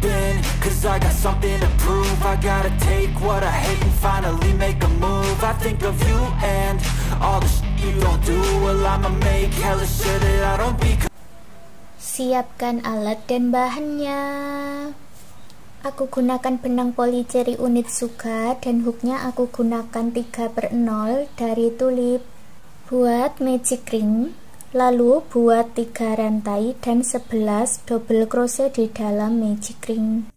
been, cause I got something to prove. I gotta take what I hate and finally make a move. I think of you and all the shit you don't do. Well, I'ma make hella sure that I don't become. Siapkan alat dan bahannya. Aku gunakan benang polyceri unit Suga dan hooknya aku gunakan 3/0 dari Tulip. Buat magic ring, lalu buat 3 rantai dan 11 double crochet di dalam magic ring.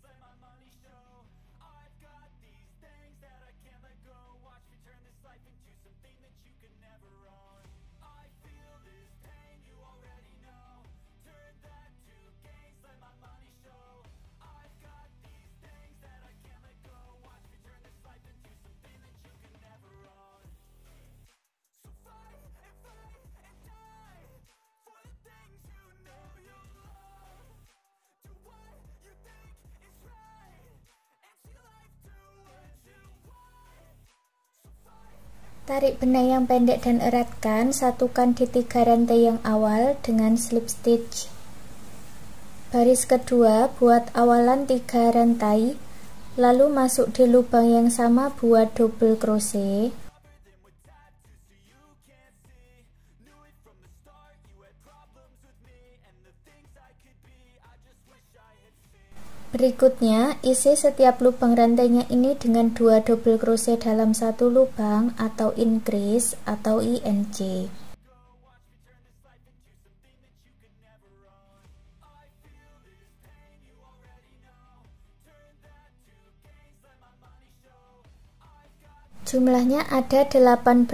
Tarik benang yang pendek dan eratkan, satukan di 3 rantai yang awal dengan slip stitch. Baris kedua buat awalan 3 rantai, lalu masuk di lubang yang sama buat double crochet. Berikutnya, isi setiap lubang rantainya ini dengan 2 double crochet dalam satu lubang atau increase atau INC. Jumlahnya ada 18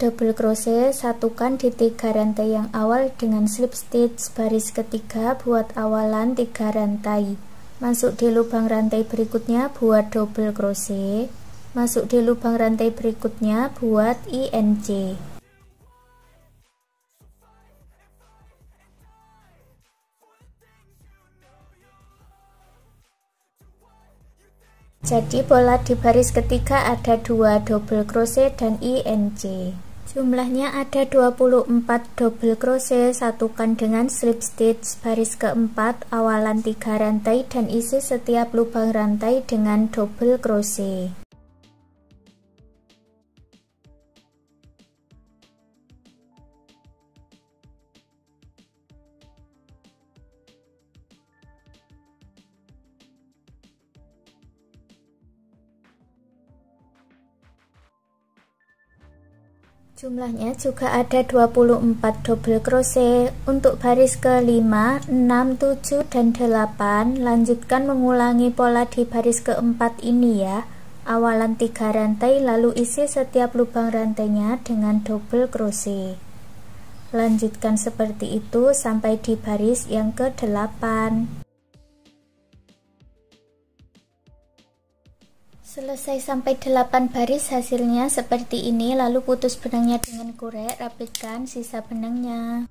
double crochet, satukan di 3 rantai yang awal dengan slip stitch. Baris ketiga buat awalan 3 rantai. Masuk di lubang rantai berikutnya buat double crochet, masuk di lubang rantai berikutnya buat INC. Jadi pola di baris ketiga ada 2 double crochet dan INC. Jumlahnya ada 24 double crochet, satukan dengan slip stitch. Baris keempat awalan 3 rantai dan isi setiap lubang rantai dengan double crochet. Jumlahnya juga ada 24 double crochet. Untuk baris ke-5, 6, 7, dan 8 lanjutkan mengulangi pola di baris keempat ini ya. Awalan 3 rantai lalu isi setiap lubang rantainya dengan double crochet. Lanjutkan seperti itu sampai di baris yang ke-8. Selesai sampai 8 baris, hasilnya seperti ini. Lalu putus benangnya dengan korek, rapikan sisa benangnya.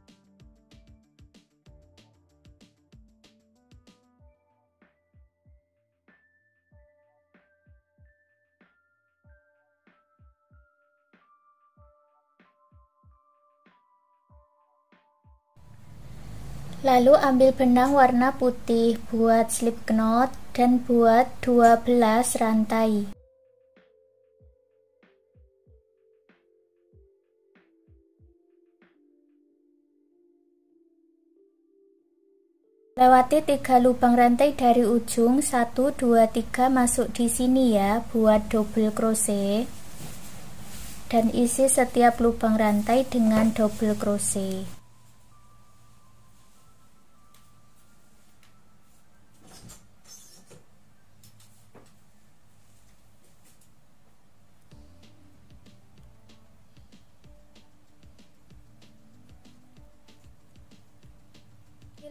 Lalu ambil benang warna putih, buat slip knot dan buat 12 rantai. Lewati 3 lubang rantai dari ujung, 1, 2, 3 masuk di sini ya, buat double crochet. Dan isi setiap lubang rantai dengan double crochet.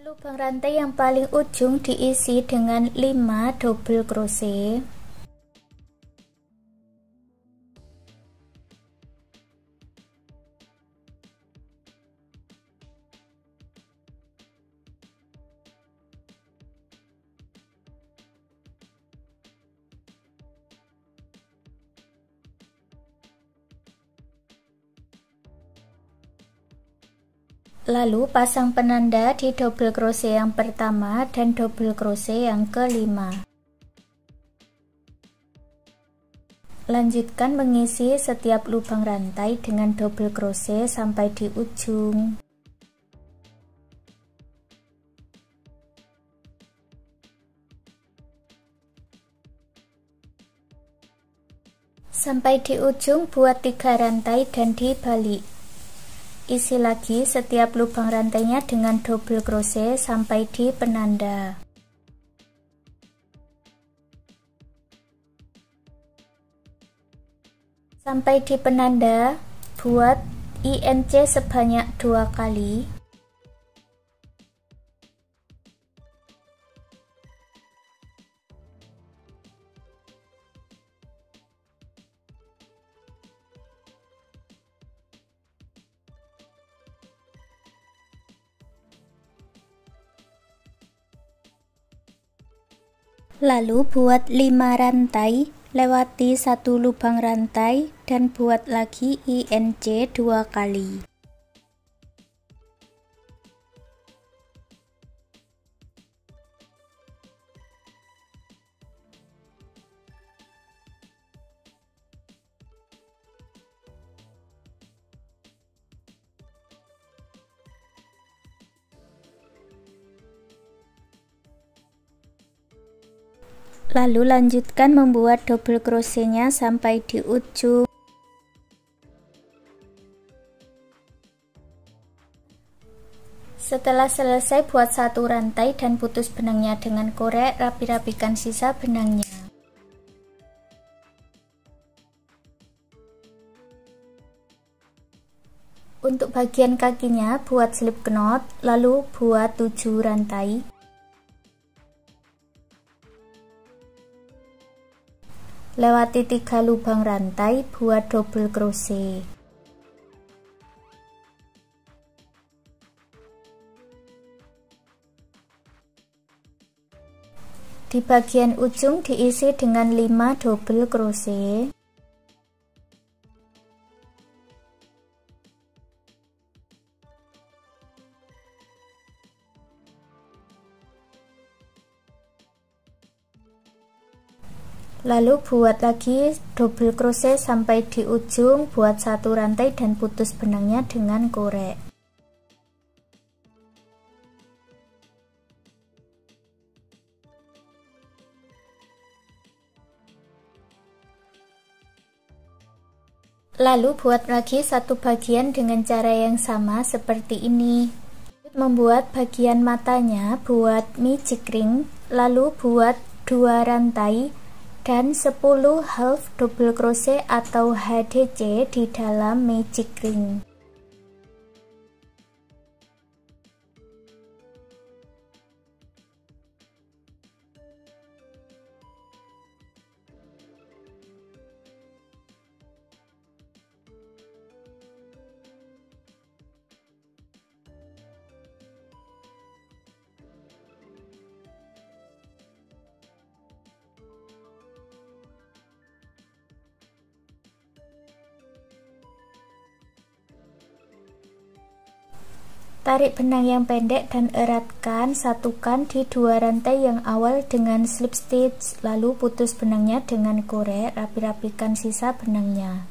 Lubang rantai yang paling ujung diisi dengan 5 double crochet. Lalu pasang penanda di double crochet yang pertama dan double crochet yang kelima. Lanjutkan mengisi setiap lubang rantai dengan double crochet sampai di ujung. Sampai di ujung buat 3 rantai dan dibalik. Isi lagi setiap lubang rantainya dengan double crochet sampai di penanda. Sampai di penanda, buat INC sebanyak 2 kali. Lalu buat 5 rantai, lewati 1 lubang rantai dan buat lagi INC 2 kali. Lalu lanjutkan membuat double crochetnya sampai di ujung. Setelah selesai buat 1 rantai dan putus benangnya dengan korek, rapi-rapikan sisa benangnya. Untuk bagian kakinya buat slip knot, lalu buat 7 rantai. Lewati 3 lubang rantai, buat double crochet. Di bagian ujung diisi dengan 5 double crochet. Lalu buat lagi double crochet sampai di ujung, buat 1 rantai dan putus benangnya dengan korek. Lalu buat lagi 1 bagian dengan cara yang sama seperti ini. Membuat bagian matanya, buat magic ring, lalu buat 2 rantai dan 10 half double crochet atau HDC di dalam magic ring. Tarik benang yang pendek dan eratkan, satukan di 2 rantai yang awal dengan slip stitch, lalu putus benangnya dengan korek, rapi-rapikan sisa benangnya.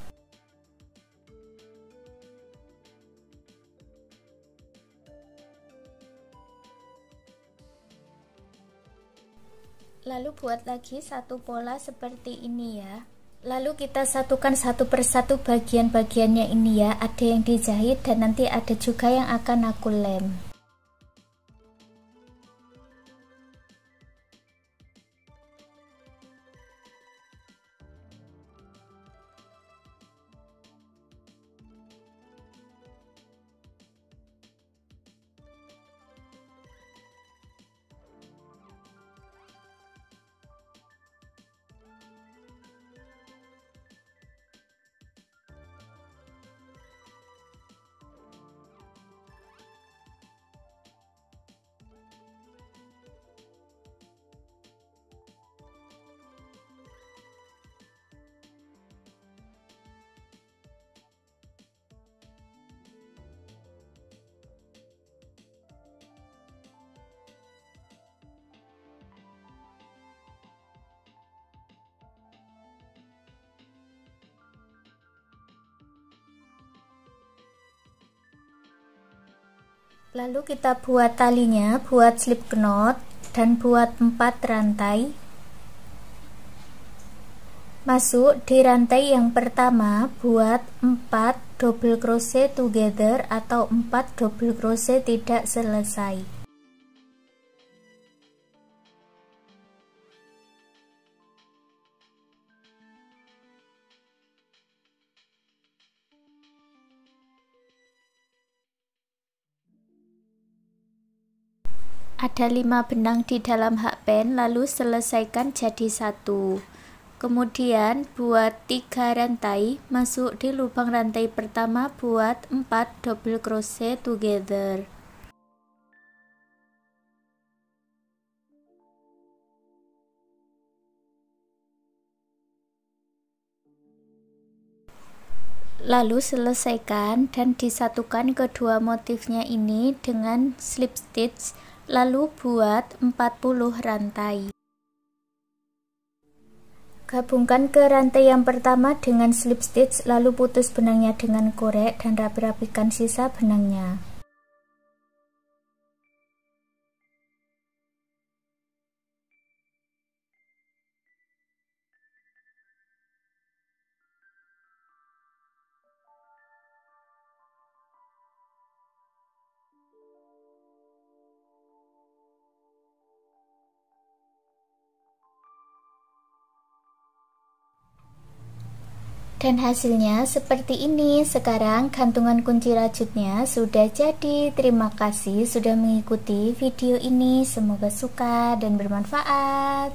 Lalu buat lagi 1 pola seperti ini ya. Lalu kita satukan satu persatu bagian-bagiannya ini ya. Ada yang dijahit dan nanti ada juga yang akan aku lem. Lalu kita buat talinya, buat slip knot dan buat 4 rantai. Masuk di rantai yang pertama, buat 4 double crochet together atau 4 double crochet tidak selesai. Ada 5 benang di dalam hakpen, lalu selesaikan jadi 1. Kemudian buat 3 rantai, masuk di lubang rantai pertama, buat 4 double crochet together. Lalu selesaikan dan disatukan kedua motifnya ini dengan slip stitch, lalu buat 40 rantai. Gabungkan ke rantai yang pertama dengan slip stitch, lalu putus benangnya dengan korek dan rapi-rapikan sisa benangnya. Dan hasilnya seperti ini. Sekarang gantungan kunci rajutnya sudah jadi. Terima kasih sudah mengikuti video ini. Semoga suka dan bermanfaat.